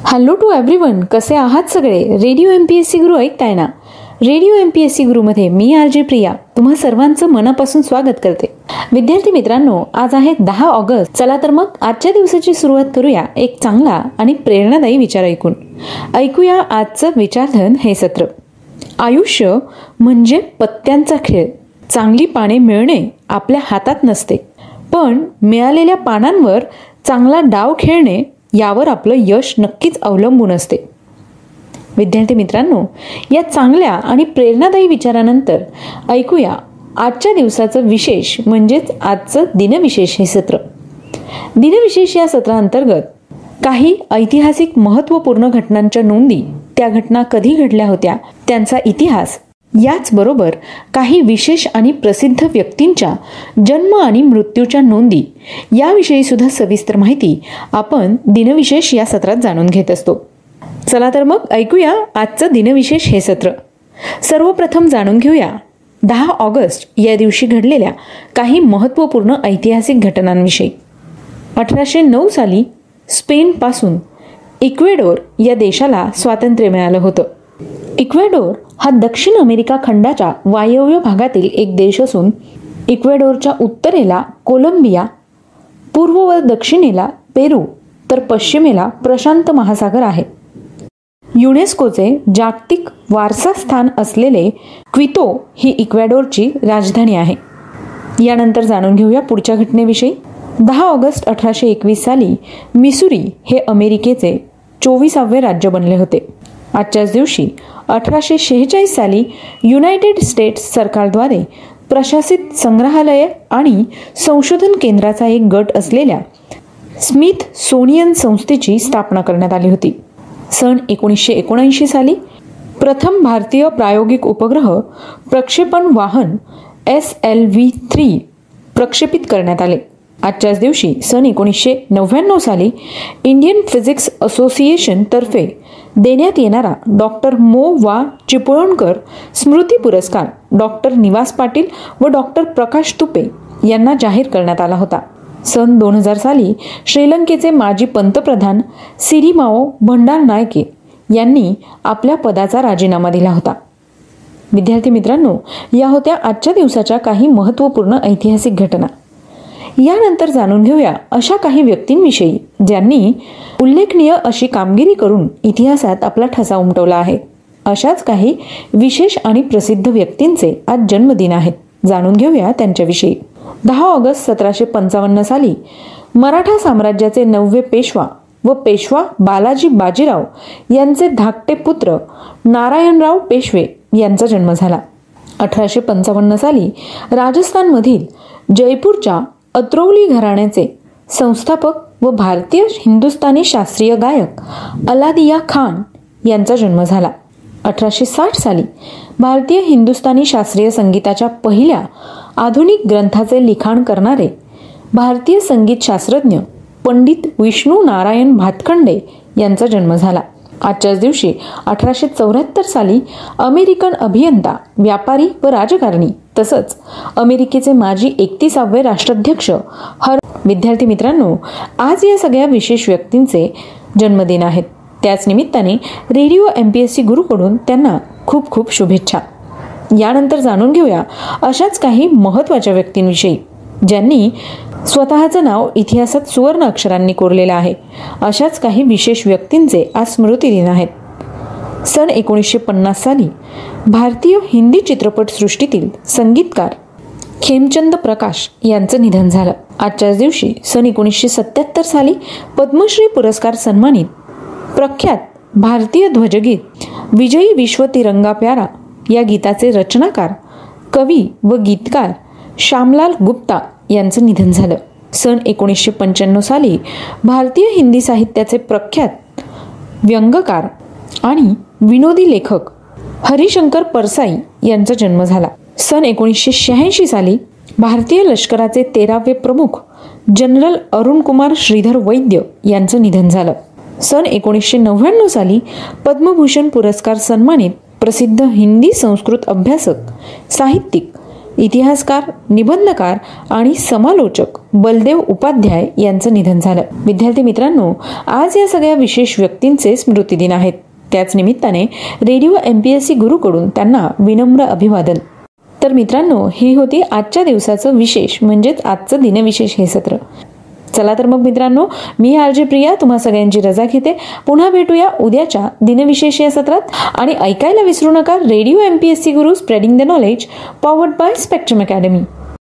Hello to everyone, कसे आहात सगळे? रेडिओ MPSC गुरु ऐकताय ना? रेडिओ MPSC गुरुमध्ये मी RJ प्रिया तुम्हा सर्वांचं मनापासून स्वागत करते. विद्यार्थी मित्रांनो, आज आहे 10 ऑगस्ट. चला तर मग आजच्या दिवसाची सुरुवात करूया एक चांगला आणि प्रेरणादायी विचार ऐकून. ऐकूया आजचं विचारधन हे सत्र. आयुष्य म्हणजे पत्त्यांचा खेळ. चांगली पाने मिळणे आपल्या हातात नसते, पण मिळालेल्या पानांवर चांगला डाव खेळणे यावर आपलं यश नक्कीच अवलंबून असते. विद्यार्थी मित्रांनो, या चांगल्या आणि प्रेरणादायी विचारानंतर ऐकूया आजच्या दिवसाचं विशेष म्हणजेच आजचं दिनविशेष हे सत्र. दिनविशेष या सत्रांतर्गत काही ऐतिहासिक महत्त्वपूर्ण घटनांच्या नोंदी, त्या घटना कधी घडल्या होत्या, त्यांचा इतिहास, याचबरोबर काही विशेष आणि प्रसिद्ध व्यक्तींच्या जन्म आणि मृत्यूच्या नोंदी याविषयी सुद्धा सविस्तर माहिती आपण दिनविशेष या सत्रात जाणून घेत असतो. चला तर मग ऐकूया आजचं दिनविशेष हे सत्र. सर्वप्रथम जाणून घेऊया 10 ऑगस्ट या दिवशी घडलेल्या काही महत्त्वपूर्ण ऐतिहासिक घटनांविषयी. 1809 साली स्पेनपासून इक्वेडोर या देशाला स्वातंत्र्य मिळालं होतं. इक्वेडोर हा दक्षिण अमेरिका खंडाच्या वायव्य भागातील एक देश असून इक्वेडोरच्या उत्तरेला कोलंबिया, पूर्व व दक्षिणेला पेरू तर पश्चिमेला प्रशांत महासागर आहे. युनेस्कोचे जागतिक वारसा स्थान असलेले क्वितो ही इक्वेडोरची राजधानी आहे. यानंतर जाणून घेऊया पुढच्या घटनेविषयी. 10 ऑगस्ट 1821 साली मिसुरी हे अमेरिकेचे 24वे राज्य बनले होते. आजच्याच दिवशी 1846 साली युनायटेड स्टेट्स सरकारद्वारे प्रशासित संग्रहालय आणि संशोधन केंद्राचा एक गट असलेल्या स्मिथसोनियन संस्थेची स्थापना करण्यात आली होती. सन 1979 साली प्रथम भारतीय प्रायोगिक उपग्रह प्रक्षेपण वाहन SLV-3 प्रक्षेपित करण्यात आले. आजच्याच दिवशी सन 1999 साली इंडियन फिजिक्स असोसिएशन तर्फे देण्यात येणारा डॉक्टर मो वा चिपळूणकर स्मृती पुरस्कार डॉक्टर निवास पाटील व डॉक्टर प्रकाश तुपे यांना जाहीर करण्यात आला होता. सन 2000 साली श्रीलंकेचे माजी पंतप्रधान सिरिमाओ भंडारनायके यांनी आपल्या पदाचा राजीनामा दिला होता. विद्यार्थी मित्रांनो, या होत्या आजच्या दिवसाच्या काही महत्त्वपूर्ण ऐतिहासिक घटना. यानंतर जाणून घेऊया अशा काही व्यक्तींविषयी ज्यांनी उल्लेखनीय अशी कामगिरी करून इतिहासात आपला ठसा उमटवला आहे. अशाच काही विशेष आणि प्रसिद्ध व्यक्तींचे आज जन्मदिन आहेत. जाणून घेऊया त्यांच्याविषयी. 10 ऑगस्ट 1755 साली मराठा साम्राज्याचे 9वे पेशवा व पेशवा बालाजी बाजीराव यांचे धाकटे पुत्र नारायणराव पेशवे यांचा जन्म झाला. 1855 साली राजस्थानमधील जयपूरच्या अत्रौली घराण्याचे संस्थापक व भारतीय हिंदुस्थानी शास्त्रीय गायक अलादिया खान यांचा जन्म झाला. 1860 साली भारतीय हिंदुस्थानी शास्त्रीय संगीताच्या पहिल्या आधुनिक ग्रंथाचे लिखाण करणारे भारतीय संगीत शास्त्रज्ञ पंडित विष्णू नारायण भातखंडे यांचा जन्म झाला. आजच्याच दिवशी 1874 साली अमेरिकन अभियंता, व्यापारी व राजकारणी तसंच अमेरिकेचे माजी 31वे राष्ट्राध्यक्ष विद्यार्थी मित्रांनो, आज या सगळ्या विशेष व्यक्तींचे जन्मदिन आहेत. त्याच निमित्ताने रेडिओ MPSC गुरुकडून त्यांना खूप खूप शुभेच्छा. यानंतर जाणून घेऊया अशाच काही महत्त्वाच्या व्यक्तींविषयी ज्यांनी स्वतःचं नाव इतिहासात सुवर्ण अक्षरांनी कोरलेलं आहे. अशाच काही विशेष व्यक्तींचे आज स्मृतिदिन आहेत. सन 1950 साली भारतीय हिंदी चित्रपटसृष्टीतील संगीतकार खेमचंद प्रकाश यांचं निधन झालं. आजच्याच दिवशी सन 1977 साली पद्मश्री पुरस्कार सन्मानित प्रख्यात भारतीय ध्वजगीत विजयी विश्व तिरंगा प्यारा या गीताचे रचनाकार, कवी व गीतकार श्यामलाल गुप्ता यांचं निधन झालं. सन 1995 साली भारतीय हिंदी साहित्याचे प्रख्यात व्यंगकार आणि विनोदी लेखक हरिशंकर परसाई यांचा जन्म झाला. सन 1986 साली भारतीय लष्कराचे 13वे प्रमुख जनरल अरुण कुमार श्रीधर वैद्य यांचं निधन झालं. सन 1999 साली पद्मभूषण पुरस्कार सन्मानित प्रसिद्ध हिंदी संस्कृत अभ्यासक, साहित्यिक इतिहासकार, निबंधकार आणि समालोचक बलदेव उपाध्याय यांचं निधन झालं. विद्यार्थी मित्रांनो, आज या सगळ्या विशेष व्यक्तींचे स्मृतिदिन आहेत. त्याच निमित्ताने रेडिओ MPSC गुरुकडून त्यांना विनम्र अभिवादन. तर मित्रांनो, ही होती आजच्या दिवसाचं विशेष म्हणजेच आजचं दिनविशेष हे सत्र. चला तर मग मित्रांनो, मी RJ प्रिया तुम्हा सगळ्यांची रजा घेते. पुन्हा भेटूया उद्याच्या दिनविशेष या सत्रात. आणि ऐकायला विसरू नका radio MPSC Guru, spreading the knowledge, powered by spectrum academy.